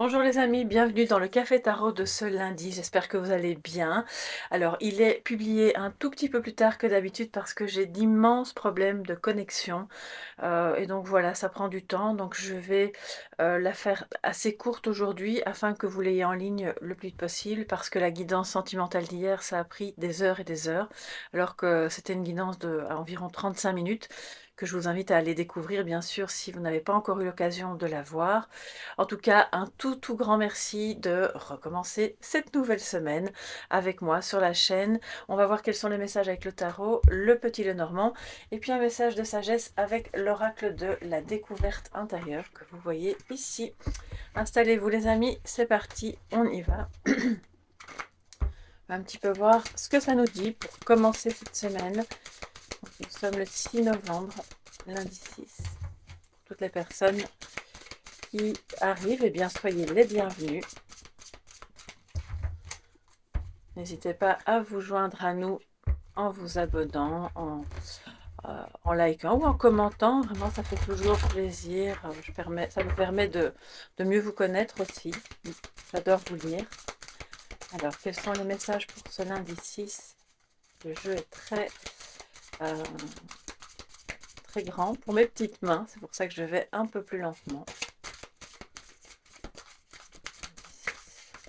Bonjour les amis, bienvenue dans le Café Tarot de ce lundi, j'espère que vous allez bien. Alors il est publié un tout petit peu plus tard que d'habitude parce que j'ai d'immenses problèmes de connexion. Et donc voilà, ça prend du temps, donc je vais la faire assez courte aujourd'hui afin que vous l'ayez en ligne le plus vite possible parce que la guidance sentimentale d'hier, ça a pris des heures et des heures, alors que c'était une guidance de à environ 35 minutes que je vous invite à aller découvrir bien sûr si vous n'avez pas encore eu l'occasion de la voir. En tout cas, un tout grand merci de recommencer cette nouvelle semaine avec moi sur la chaîne. On va voir quels sont les messages avec le tarot, le petit Lenormand, et puis un message de sagesse avec l'oracle de la découverte intérieure que vous voyez ici. Installez-vous les amis, c'est parti, on y va. On va un petit peu voir ce que ça nous dit pour commencer cette semaine. Donc, nous sommes le 6 novembre, lundi 6. Pour toutes les personnes qui arrivent, eh bien soyez les bienvenus. N'hésitez pas à vous joindre à nous en vous abonnant, en likant ou en commentant. Vraiment, ça fait toujours plaisir. Ça me permet de mieux vous connaître aussi. J'adore vous lire. Alors, quels sont les messages pour ce lundi 6? Le jeu est euh, très grand pour mes petites mains. C'est pour ça que je vais un peu plus lentement.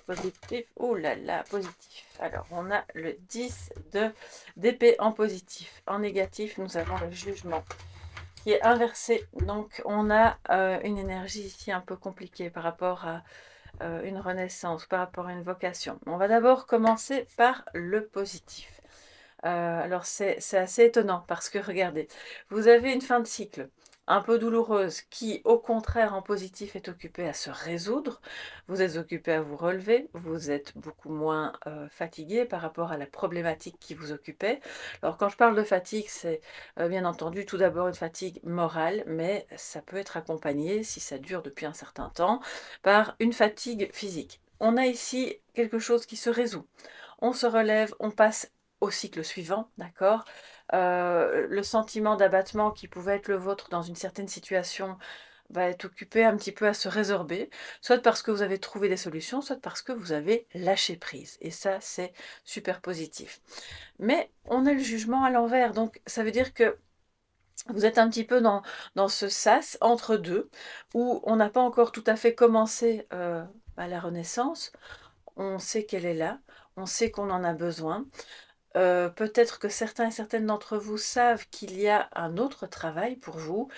Positif. Oh là là, positif. Alors, on a le 10 d'épée en positif. En négatif, nous avons le jugement qui est inversé. Donc, on a une énergie ici un peu compliquée par rapport à une renaissance, par rapport à une vocation. On va d'abord commencer par le positif. Alors, c'est assez étonnant parce que, regardez, vous avez une fin de cycle un peu douloureuse qui, au contraire, en positif, est occupée à se résoudre. Vous êtes occupé à vous relever, vous êtes beaucoup moins fatigué par rapport à la problématique qui vous occupait. Alors, quand je parle de fatigue, c'est bien entendu tout d'abord une fatigue morale, mais ça peut être accompagné, si ça dure depuis un certain temps, par une fatigue physique. On a ici quelque chose qui se résout. On se relève, on passe au cycle suivant, d'accord. Le sentiment d'abattement qui pouvait être le vôtre dans une certaine situation va être occupé un petit peu à se résorber, soit parce que vous avez trouvé des solutions, soit parce que vous avez lâché prise. Et ça, c'est super positif. Mais on a le jugement à l'envers, donc ça veut dire que vous êtes un petit peu dans ce sas entre deux, où on n'a pas encore tout à fait commencé la renaissance. On sait qu'elle est là, on sait qu'on en a besoin. Peut-être que certains et certaines d'entre vous savent qu'il y a un autre travail pour vous,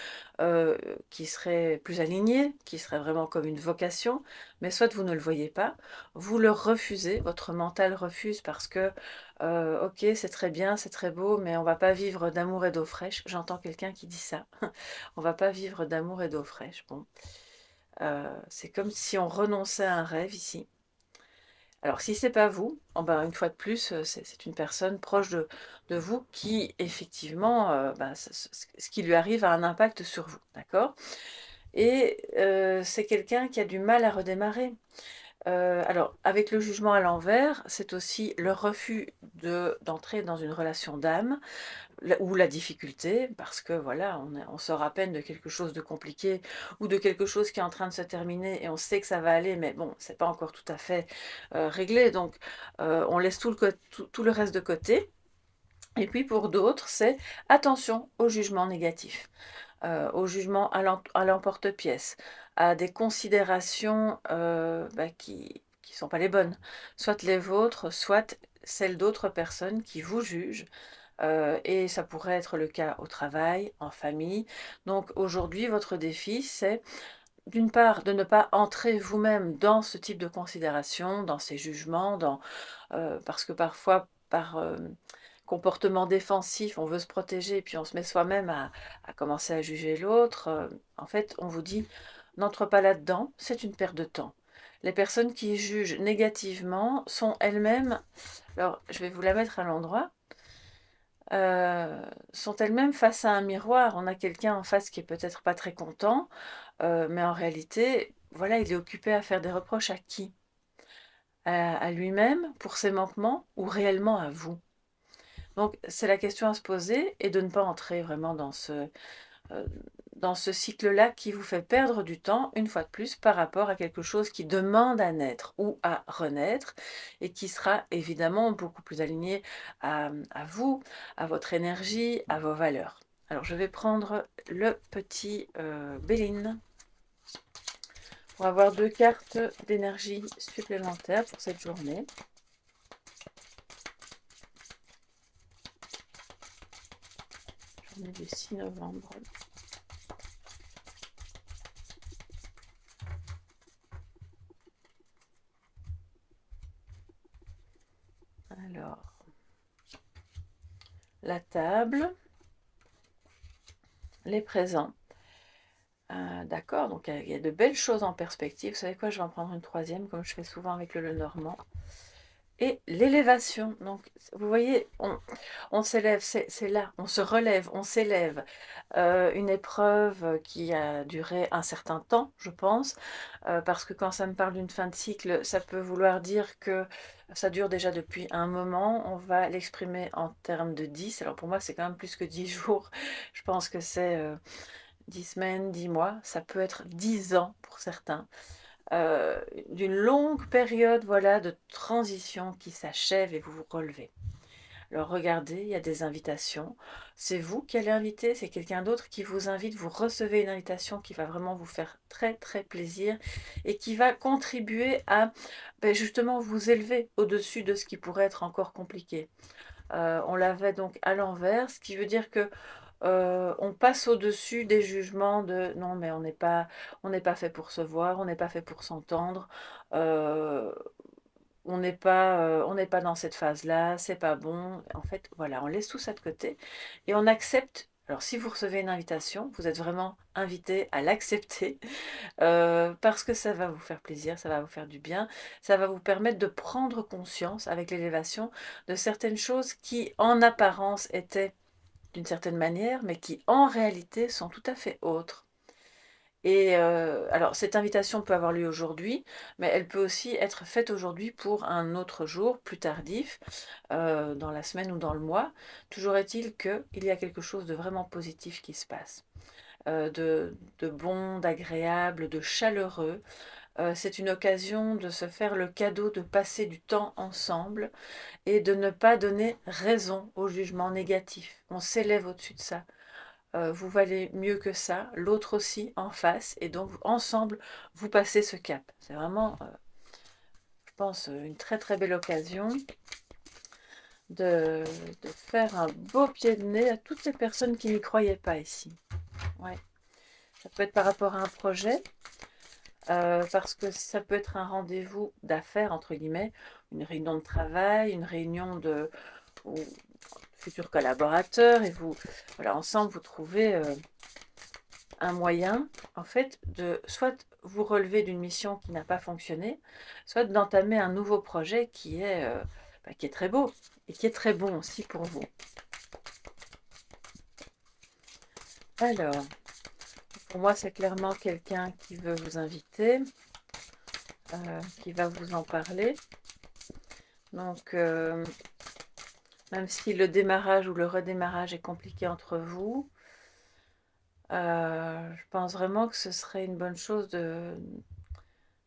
heu, qui serait plus aligné, qui serait vraiment comme une vocation, mais soit vous ne le voyez pas, vous le refusez, votre mental refuse parce que, OK, c'est très bien, c'est très beau, mais on va pas vivre d'amour et d'eau fraîche. J'entends quelqu'un qui dit ça. On va pas vivre d'amour et d'eau fraîche. Bon, c'est comme si on renonçait à un rêve ici. Alors si c'est pas vous, oh ben, une fois de plus, c'est une personne proche de vous qui effectivement, ce qui lui arrive a un impact sur vous, d'accord? Et c'est quelqu'un qui a du mal à redémarrer. Alors avec le jugement à l'envers, c'est aussi le refus d'entrer dans une relation d'âme, ou la difficulté, parce que voilà, on sort à peine de quelque chose de compliqué ou de quelque chose qui est en train de se terminer et on sait que ça va aller, mais bon, c'est pas encore tout à fait réglé, donc on laisse tout le reste de côté. Et puis pour d'autres, c'est attention au jugement négatif, au jugement à l'emporte-pièce, à des considérations qui sont pas les bonnes, soit les vôtres, soit celles d'autres personnes qui vous jugent. Et ça pourrait être le cas au travail, en famille. Donc aujourd'hui, votre défi, c'est d'une part de ne pas entrer vous-même dans ce type de considération, dans ces jugements, parce que parfois, par comportement défensif, on veut se protéger, puis on se met soi-même à commencer à juger l'autre. En fait, on vous dit, n'entre pas là-dedans, c'est une perte de temps. Les personnes qui jugent négativement sont elles-mêmes, alors je vais vous la mettre à l'endroit, sont elles-mêmes face à un miroir. On a quelqu'un en face qui est peut-être pas très content, mais en réalité, voilà, il est occupé à faire des reproches à qui? À lui-même pour ses manquements ou réellement à vous? Donc c'est la question à se poser et de ne pas entrer vraiment heu, dans ce cycle-là qui vous fait perdre du temps, une fois de plus, par rapport à quelque chose qui demande à naître ou à renaître et qui sera évidemment beaucoup plus aligné à vous, à votre énergie, à vos valeurs. Alors, je vais prendre le petit Béline pour avoir 2 cartes d'énergie supplémentaires pour cette journée. Journée du 6 novembre. Alors, la table, les présents. D'accord, donc il y a de belles choses en perspective. Vous savez quoi, je vais en prendre une troisième, comme je fais souvent avec le Lenormand. Et l'élévation, donc vous voyez, on s'élève, c'est là, on se relève, on s'élève. Une épreuve qui a duré un certain temps, je pense, parce que quand ça me parle d'une fin de cycle, ça peut vouloir dire que ça dure déjà depuis un moment. On va l'exprimer en termes de 10. Alors pour moi, c'est quand même plus que 10 jours. Je pense que c'est 10 semaines, 10 mois. Ça peut être 10 ans pour certains. D'une longue période, voilà, de transition qui s'achève et vous vous relevez. Alors regardez, il y a des invitations. C'est vous qui allez inviter, c'est quelqu'un d'autre qui vous invite. Vous recevez une invitation qui va vraiment vous faire très très plaisir et qui va contribuer à justement vous élever au-dessus de ce qui pourrait être encore compliqué. On l'avait donc à l'envers, ce qui veut dire que on passe au-dessus des jugements de non mais on n'est pas fait pour se voir, on n'est pas fait pour s'entendre, on n'est pas dans cette phase-là, c'est pas bon. En fait, voilà, on laisse tout ça de côté et on accepte. Alors, si vous recevez une invitation, vous êtes vraiment invité à l'accepter parce que ça va vous faire plaisir, ça va vous faire du bien, ça va vous permettre de prendre conscience avec l'élévation de certaines choses qui, en apparence, étaient d'une certaine manière, mais qui, en réalité, sont tout à fait autres. Et alors, cette invitation peut avoir lieu aujourd'hui, mais elle peut aussi être faite aujourd'hui pour un autre jour, plus tardif, dans la semaine ou dans le mois. Toujours est-il qu'il y a quelque chose de vraiment positif qui se passe, de bon, d'agréable, de chaleureux. C'est une occasion de se faire le cadeau de passer du temps ensemble et de ne pas donner raison au jugement négatif. On s'élève au-dessus de ça. Vous valez mieux que ça, l'autre aussi en face, et donc ensemble, vous passez ce cap. C'est vraiment, je pense, une très très belle occasion de, de faire un beau pied de nez à toutes les personnes qui n'y croyaient pas ici. Ouais. Ça peut être par rapport à un projet, parce que ça peut être un rendez-vous d'affaires, entre guillemets, une réunion de travail, une réunion de ou, futurs collaborateurs, et vous, voilà, ensemble, vous trouvez un moyen, en fait, de soit vous relever d'une mission qui n'a pas fonctionné, soit d'entamer un nouveau projet qui est très beau et qui est très bon aussi pour vous. Alors, pour moi, c'est clairement quelqu'un qui veut vous inviter, qui va vous en parler. Donc, même si le démarrage ou le redémarrage est compliqué entre vous, je pense vraiment que ce serait une bonne chose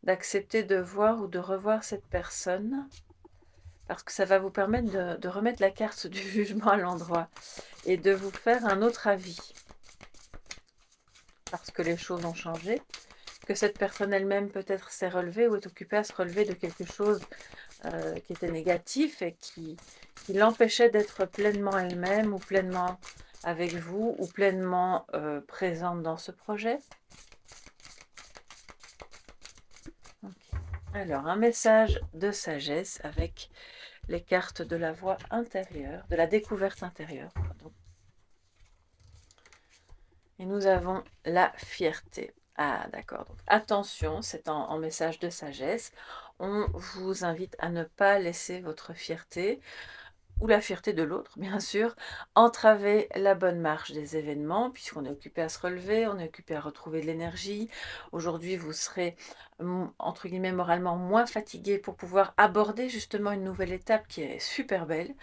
d'accepter de voir ou de revoir cette personne, parce que ça va vous permettre de remettre la carte du jugement à l'endroit et de vous faire un autre avis, parce que les choses ont changé, que cette personne elle-même peut-être s'est relevée ou est occupée à se relever de quelque chose qui était négatif et qui l'empêchait d'être pleinement elle-même ou pleinement avec vous ou pleinement présente dans ce projet. Okay. Alors, un message de sagesse avec les cartes de la voix intérieure, de la découverte intérieure, pardon. Et nous avons la fierté. Ah d'accord, donc attention, c'est en message de sagesse. On vous invite à ne pas laisser votre fierté ou la fierté de l'autre, bien sûr, entraver la bonne marche des événements, puisqu'on est occupé à se relever, on est occupé à retrouver de l'énergie. Aujourd'hui, vous serez, entre guillemets, moralement moins fatigué pour pouvoir aborder justement une nouvelle étape qui est super belle.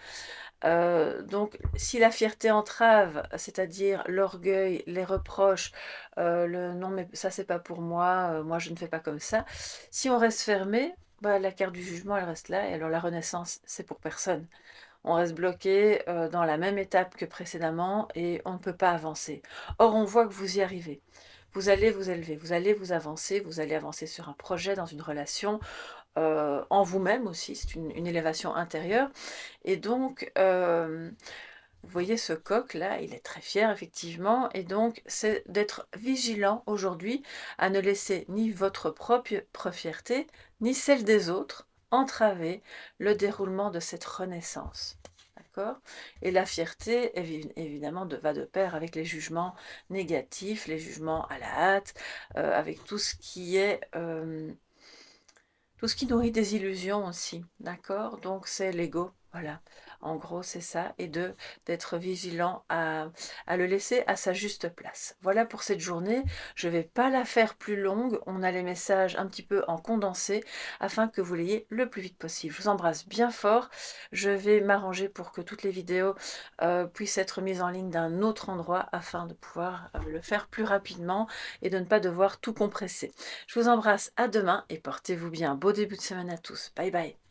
Donc si la fierté entrave, c'est-à-dire l'orgueil, les reproches, le «Non mais ça c'est pas pour moi, moi je ne fais pas comme ça». Si on reste fermé, bah, la carte du jugement elle reste là et alors la renaissance, c'est pour personne. On reste bloqué, dans la même étape que précédemment et on ne peut pas avancer. Or on voit que vous y arrivez. Vous allez vous élever, vous allez vous allez avancer sur un projet, dans une relation, en vous-même aussi, c'est une élévation intérieure et donc vous voyez ce coq-là, il est très fier effectivement et donc c'est d'être vigilant aujourd'hui à ne laisser ni votre propre fierté, ni celle des autres entraver le déroulement de cette renaissance. D'accord? Et la fierté, évidemment, va de pair avec les jugements négatifs, les jugements à la hâte, avec tout ce qui nourrit des illusions aussi, d'accord? Donc c'est l'ego, voilà. En gros, c'est ça, et d'être vigilant à le laisser à sa juste place. Voilà pour cette journée. Je ne vais pas la faire plus longue. On a les messages un petit peu en condensé afin que vous l'ayez le plus vite possible. Je vous embrasse bien fort. Je vais m'arranger pour que toutes les vidéos puissent être mises en ligne d'un autre endroit afin de pouvoir le faire plus rapidement et de ne pas devoir tout compresser. Je vous embrasse, à demain et portez-vous bien. Beau début de semaine à tous. Bye bye.